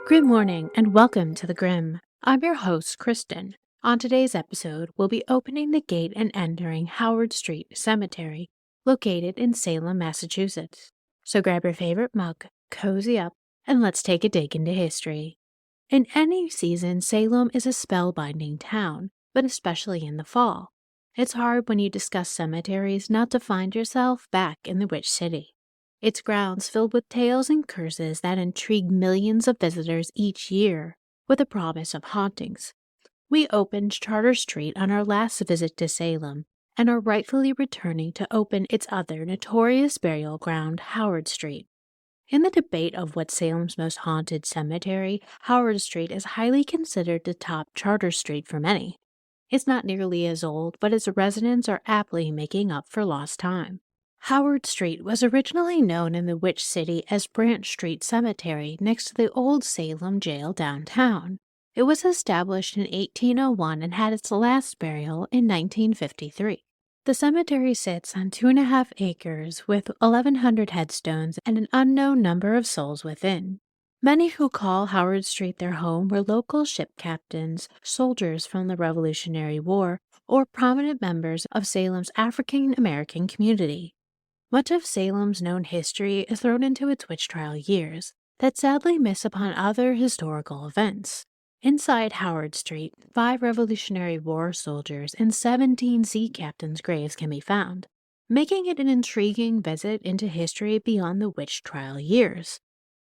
Good morning and welcome to the Grim. I'm your host, Kristen. On today's episode, we'll be opening the gate and entering Howard Street Cemetery, located in Salem, Massachusetts. So grab your favorite mug, cozy up, and let's take a dig into history. In any season, Salem is a spellbinding town, but especially in the fall. It's hard when you discuss cemeteries not to find yourself back in the Witch City. Its grounds filled with tales and curses that intrigue millions of visitors each year, with a promise of hauntings. We opened Charter Street on our last visit to Salem, and are rightfully returning to open its other notorious burial ground, Howard Street. In the debate of what's Salem's most haunted cemetery, Howard Street is highly considered to top Charter Street for many. It's not nearly as old, but its residents are aptly making up for lost time. Howard Street was originally known in the Witch City as Branch Street Cemetery next to the old Salem jail downtown. It was established in 1801 and had its last burial in 1953. The cemetery sits on 2.5 acres with 1,100 headstones and an unknown number of souls within. Many who call Howard Street their home were local ship captains, soldiers from the Revolutionary War, or prominent members of Salem's African American community. Much of Salem's known history is thrown into its witch trial years that sadly miss upon other historical events. Inside Howard Street, 5 Revolutionary War soldiers and 17 sea captains' graves can be found, making it an intriguing visit into history beyond the witch trial years.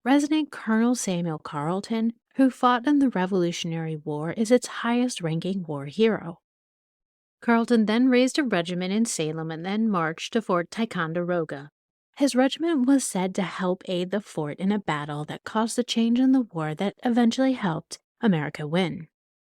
Resident Colonel Samuel Carleton, who fought in the Revolutionary War, is its highest-ranking war hero. Carleton then raised a regiment in Salem and then marched to Fort Ticonderoga. His regiment was said to help aid the fort in a battle that caused a change in the war that eventually helped America win.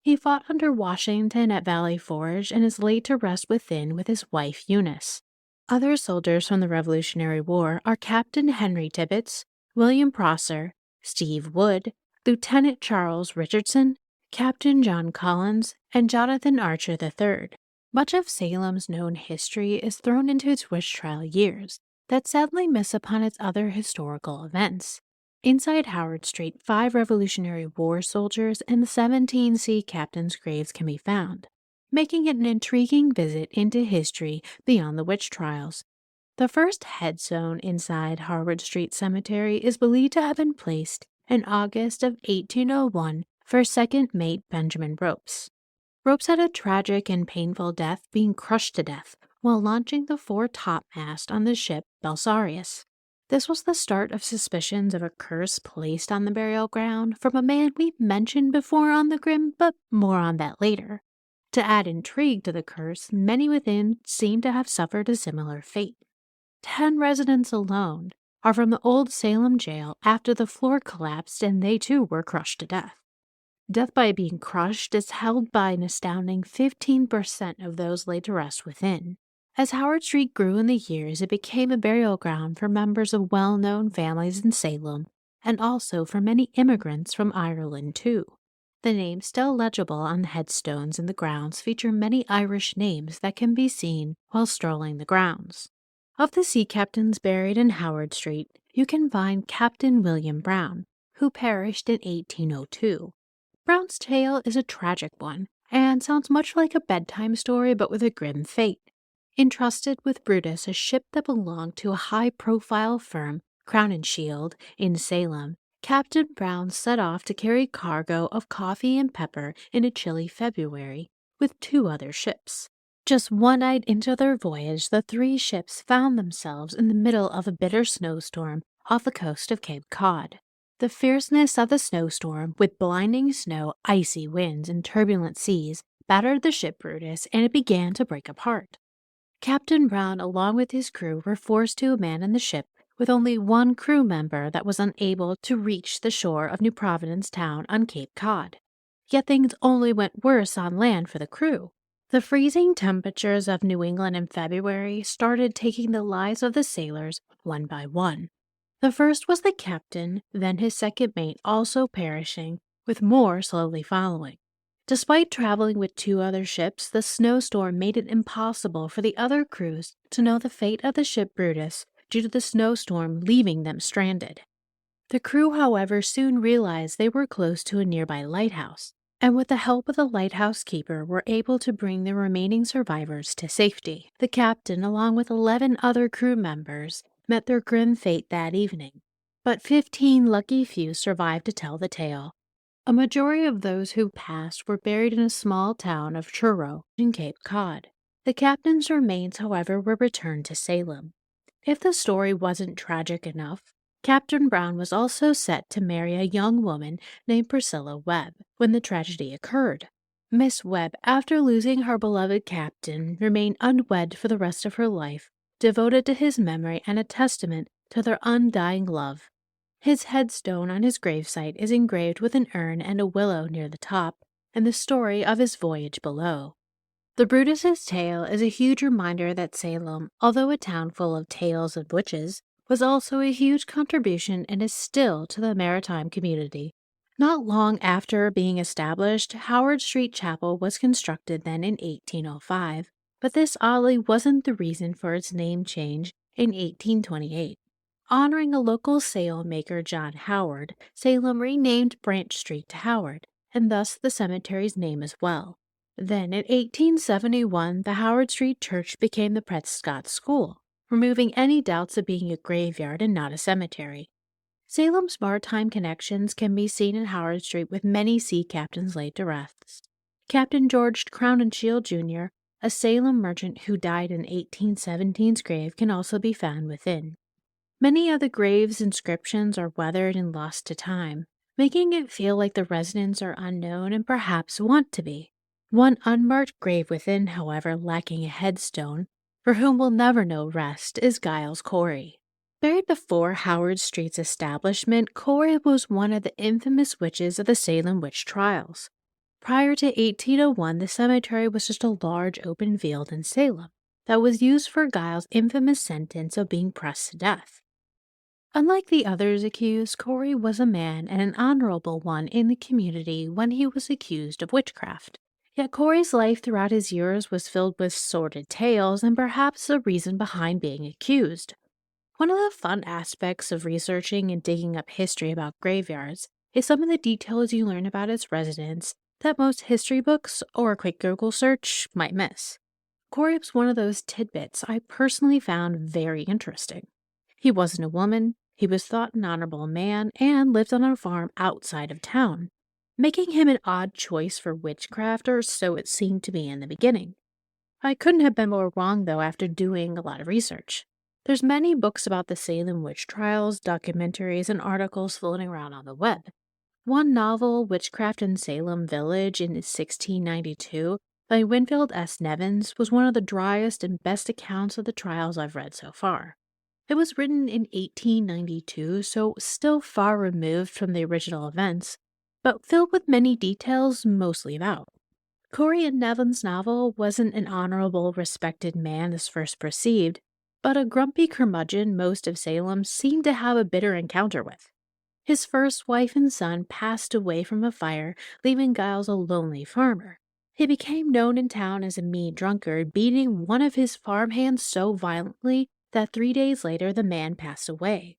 He fought under Washington at Valley Forge and is laid to rest within with his wife Eunice. Other soldiers from the Revolutionary War are Captain Henry Tibbets, William Prosser, Steve Wood, Lieutenant Charles Richardson, Captain John Collins, and Jonathan Archer III. Much of Salem's known history is thrown into its witch trial years that sadly miss upon its other historical events. Inside Howard Street, 5 Revolutionary War soldiers and 17 sea captains' graves can be found, making it an intriguing visit into history beyond the witch trials. The first headstone inside Howard Street Cemetery is believed to have been placed in August of 1801 for second mate Benjamin Ropes. Ropes had a tragic and painful death, being crushed to death while launching the fore-topmast on the ship Belsarius. This was the start of suspicions of a curse placed on the burial ground from a man we've mentioned before on the Grim, but more on that later. To add intrigue to the curse, many within seem to have suffered a similar fate. 10 residents alone are from the old Salem jail after the floor collapsed and they too were crushed to death. Death by being crushed is held by an astounding 15% of those laid to rest within. As Howard Street grew in the years, it became a burial ground for members of well-known families in Salem, and also for many immigrants from Ireland too. The names still legible on the headstones in the grounds feature many Irish names that can be seen while strolling the grounds. Of the sea captains buried in Howard Street, you can find Captain William Brown, who perished in 1802. Brown's tale is a tragic one, and sounds much like a bedtime story but with a grim fate. Entrusted with Brutus, a ship that belonged to a high-profile firm, Crown and Shield, in Salem, Captain Brown set off to carry cargo of coffee and pepper in a chilly February with 2 other ships. Just one night into their voyage, the 3 ships found themselves in the middle of a bitter snowstorm off the coast of Cape Cod. The fierceness of the snowstorm, with blinding snow, icy winds, and turbulent seas, battered the ship Brutus, and it began to break apart. Captain Brown, along with his crew, were forced to abandon the ship, with only one crew member that was unable to reach the shore of New Providence Town on Cape Cod. Yet things only went worse on land for the crew. The freezing temperatures of New England in February started taking the lives of the sailors one by one. The first was the captain, then his second mate also perishing, with more slowly following. Despite traveling with 2 other ships, the snowstorm made it impossible for the other crews to know the fate of the ship Brutus due to the snowstorm leaving them stranded. The crew, however, soon realized they were close to a nearby lighthouse, and with the help of the lighthouse keeper were able to bring the remaining survivors to safety. The captain, along with 11 other crew members, met their grim fate that evening, but 15 lucky few survived to tell the tale. A majority of those who passed were buried in a small town of Truro in Cape Cod. The captain's remains, however, were returned to Salem. If the story wasn't tragic enough, Captain Brown was also set to marry a young woman named Priscilla Webb when the tragedy occurred. Miss Webb, after losing her beloved captain, remained unwed for the rest of her life, devoted to his memory and a testament to their undying love. His headstone on his gravesite is engraved with an urn and a willow near the top, and the story of his voyage below. The Brutus's tale is a huge reminder that Salem, although a town full of tales of witches, was also a huge contribution and is still to the maritime community. Not long after being established, Howard Street Chapel was constructed then in 1805, but this oddly wasn't the reason for its name change in 1828. Honoring a local sailmaker, John Howard, Salem renamed Branch Street to Howard, and thus the cemetery's name as well. Then, in 1871, the Howard Street Church became the Prescott School, removing any doubts of being a graveyard and not a cemetery. Salem's maritime connections can be seen in Howard Street with many sea captains laid to rest. Captain George Crowninshield Jr., a Salem merchant who died in 1817's grave, can also be found within. Many of the grave's inscriptions are weathered and lost to time, making it feel like the residents are unknown and perhaps want to be. One unmarked grave within, however, lacking a headstone, for whom we'll never know rest, is Giles Corey. Buried before Howard Street's establishment, Corey was one of the infamous witches of the Salem witch trials. Prior to 1801, the cemetery was just a large open field in Salem that was used for Giles' infamous sentence of being pressed to death. Unlike the others accused, Corey was a man and an honorable one in the community when he was accused of witchcraft. Yet Corey's life throughout his years was filled with sordid tales and perhaps the reason behind being accused. One of the fun aspects of researching and digging up history about graveyards is some of the details you learn about its residents that most history books or a quick Google search might miss. Corey was one of those tidbits I personally found very interesting. He wasn't a woman, he was thought an honorable man, and lived on a farm outside of town, making him an odd choice for witchcraft, or so it seemed to me in the beginning. I couldn't have been more wrong, though, after doing a lot of research. There's many books about the Salem witch trials, documentaries, and articles floating around on the web. One novel, Witchcraft in Salem Village in 1692, by Winfield S. Nevins, was one of the driest and best accounts of the trials I've read so far. It was written in 1892, so still far removed from the original events, but filled with many details mostly about. Corey in Nevin's novel wasn't an honorable, respected man as first perceived, but a grumpy curmudgeon most of Salem seemed to have a bitter encounter with. His first wife and son passed away from a fire, leaving Giles a lonely farmer. He became known in town as a mean drunkard, beating one of his farmhands so violently that 3 days later the man passed away.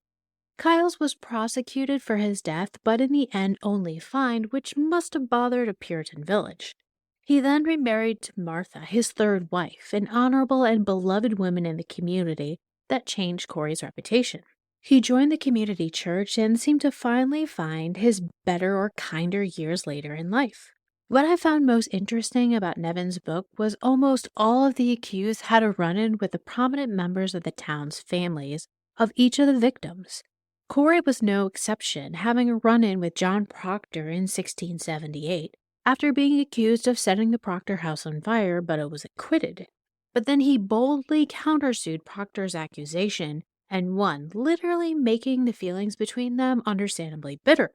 Giles was prosecuted for his death, but in the end only fined, which must have bothered a Puritan village. He then remarried to Martha, his third wife, an honorable and beloved woman in the community that changed Corey's reputation. He joined the community church and seemed to finally find his better or kinder years later in life. What I found most interesting about Nevin's book was almost all of the accused had a run-in with the prominent members of the town's families of each of the victims. Corey was no exception, having a run-in with John Proctor in 1678, after being accused of setting the Proctor house on fire, but it was acquitted. But then he boldly countersued Proctor's accusation and won, literally making the feelings between them understandably bitter.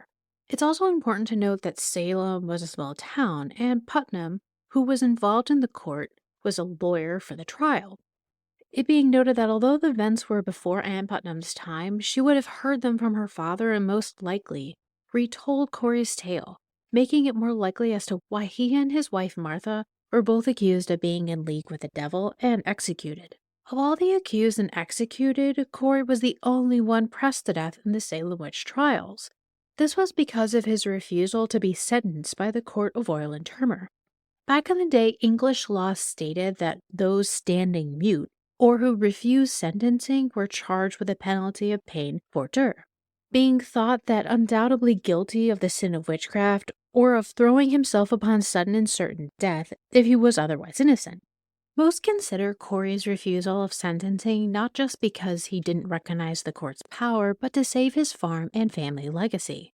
It's also important to note that Salem was a small town, and Putnam, who was involved in the court, was a lawyer for the trial. It being noted that although the events were before Anne Putnam's time, she would have heard them from her father and most likely retold Corey's tale, making it more likely as to why he and his wife Martha were both accused of being in league with the devil and executed. Of all the accused and executed, Corey was the only one pressed to death in the Salem witch trials. This was because of his refusal to be sentenced by the Court of Oil and Turner. Back in the day, English law stated that those standing mute or who refused sentencing were charged with a penalty of pain fortior, being thought that undoubtedly guilty of the sin of witchcraft or of throwing himself upon sudden and certain death if he was otherwise innocent. Most consider Corey's refusal of sentencing not just because he didn't recognize the court's power, but to save his farm and family legacy.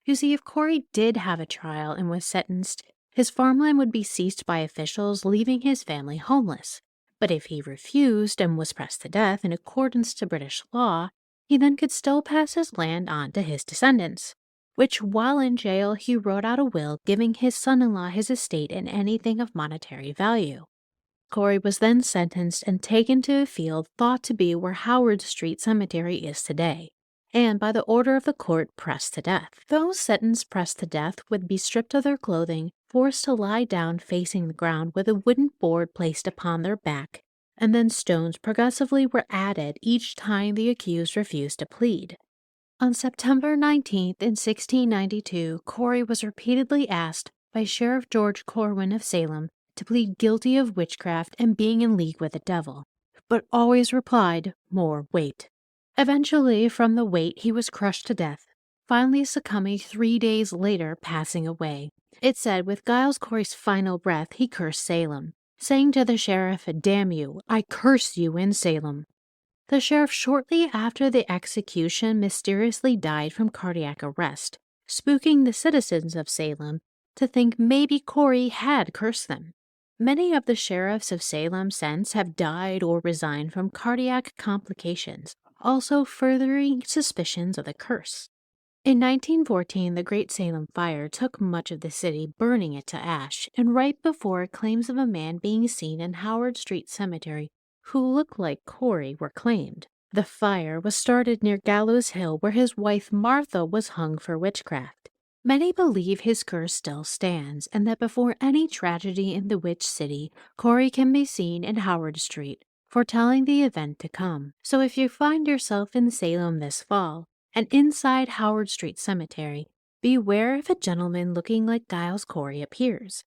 You see, if Corey did have a trial and was sentenced, his farmland would be seized by officials, leaving his family homeless. But if he refused and was pressed to death in accordance to British law, he then could still pass his land on to his descendants, which, while in jail, he wrote out a will giving his son-in-law his estate and anything of monetary value. Corey was then sentenced and taken to a field thought to be where Howard Street Cemetery is today, and by the order of the court pressed to death. Those sentenced pressed to death would be stripped of their clothing, forced to lie down facing the ground with a wooden board placed upon their back, and then stones progressively were added each time the accused refused to plead. On September 19th in 1692, Corey was repeatedly asked by Sheriff George Corwin of Salem to plead guilty of witchcraft and being in league with the devil, but always replied, "More weight." Eventually, from the weight, he was crushed to death, finally succumbing 3 days later, passing away. It said with Giles Corey's final breath, he cursed Salem, saying to the sheriff, "Damn you, I curse you in Salem." The sheriff shortly after the execution mysteriously died from cardiac arrest, spooking the citizens of Salem to think maybe Corey had cursed them. Many of the sheriffs of Salem since have died or resigned from cardiac complications, also furthering suspicions of the curse. In 1914, the Great Salem Fire took much of the city, burning it to ash, and right before claims of a man being seen in Howard Street Cemetery who looked like Corey were claimed. The fire was started near Gallows Hill where his wife Martha was hung for witchcraft. Many believe his curse still stands, and that before any tragedy in the Witch City, Corey can be seen in Howard Street, foretelling the event to come. So if you find yourself in Salem this fall, and inside Howard Street Cemetery, beware if a gentleman looking like Giles Corey appears.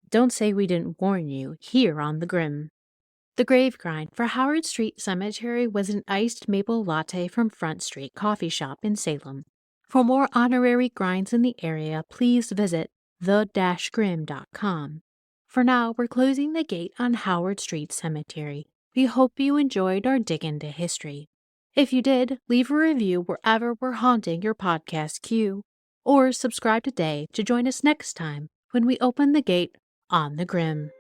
Don't say we didn't warn you here on The Grim. The grave grind for Howard Street Cemetery was an iced maple latte from Front Street Coffee Shop in Salem. For more honorary grinds in the area, please visit the-grim.com. For now, we're closing the gate on Howard Street Cemetery. We hope you enjoyed our dig into history. If you did, leave a review wherever we're haunting your podcast queue, or subscribe today to join us next time when we open the gate on The Grim.